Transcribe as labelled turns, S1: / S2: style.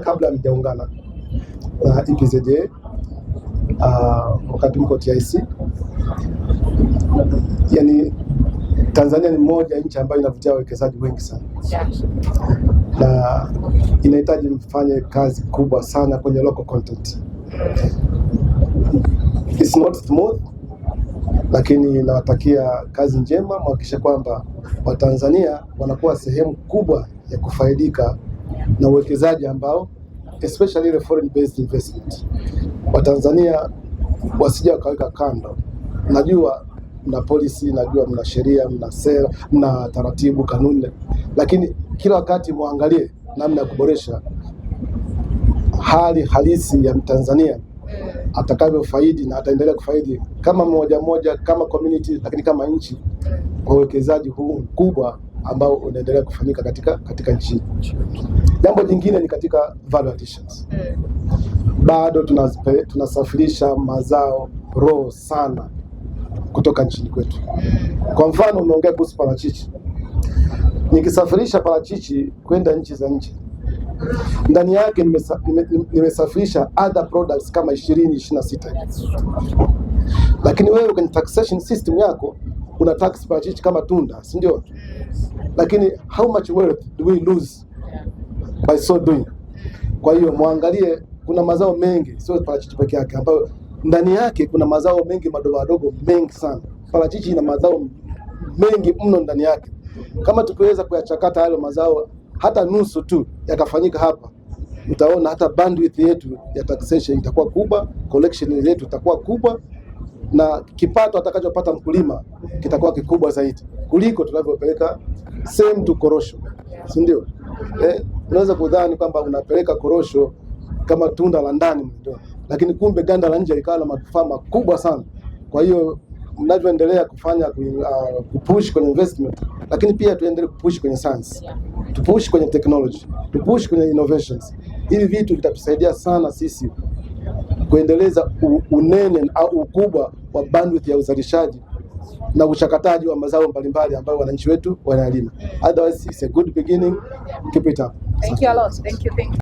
S1: Kabla mjaungana na EPZA wakati mko TIC, yani Tanzania ni moja nchi ambayo inavutia wawekezaji wengi sana, na inahitaji mfanye kazi kubwa sana kwenye local content. It's not smooth, lakini nawatakia kazi njema, mhakikishe kwamba Watanzania wanakuwa sehemu kubwa ya kufaidika na uwekezaji ambao especially the foreign based investment. Watanzania wasije wakaweka kando. Najua mna policy, najua mna sheria, mna sera, mna taratibu, kanuni, lakini kila wakati muangalie namna ya kuboresha hali halisi ya Mtanzania atakavyofaidi na ataendelea kufaidi kama moja kama community, lakini kama nchi kwa uwekezaji huu mkubwa ambao unaendelea kufanyika katika nchi. Jambo jingine ni katika value additions. Bado tunasafirisha mazao raw sana kutoka nchini kwetu. Kwa mfano, umeongea kuhusu parachichi. Nikisafirisha parachichi kwenda nchi za nje, ndani yake nimesafirisha other products kama 26. Lakini wewe kwenye taxation system yako una tax parachichi kama tunda, si ndio? Lakini how much wealth do we lose by so doing? Kwa hiyo muangalie, kuna mazao mengi, sio parachichi peke yake, ambayo ndani yake kuna mazao mengi madogo mengi sana. Parachichi ina mazao mengi mno ndani yake. Kama tukiweza kuyachakata hayo mazao hata nusu tu yakafanyika hapa, utaona hata bandwidth yetu ya taxation itakuwa kubwa, collection yetu itakuwa kubwa, na kipato atakachopata mkulima kitakuwa kikubwa zaidi kuliko tunavyopeleka same to korosho, si ndio? Unaweza kudhani kwamba unapeleka korosho kama tunda la ndani ndio, lakini kumbe ganda la nje likawa na manufaa makubwa sana. Kwa hiyo mnavyoendelea kufanya kupush kwenye investment, lakini pia tuendelee kupush kwenye science, tupush kwenye technology, tupush kwenye innovations. Hivi vitu vitatusaidia sana sisi kuendeleza unene au ukubwa wa bandwidth ya uzalishaji na uchakataji wa mazao mbalimbali ambayo wananchi wetu wanalima. Otherwise it's a good beginning. Keep it up.
S2: Thank you a lot. Thank you.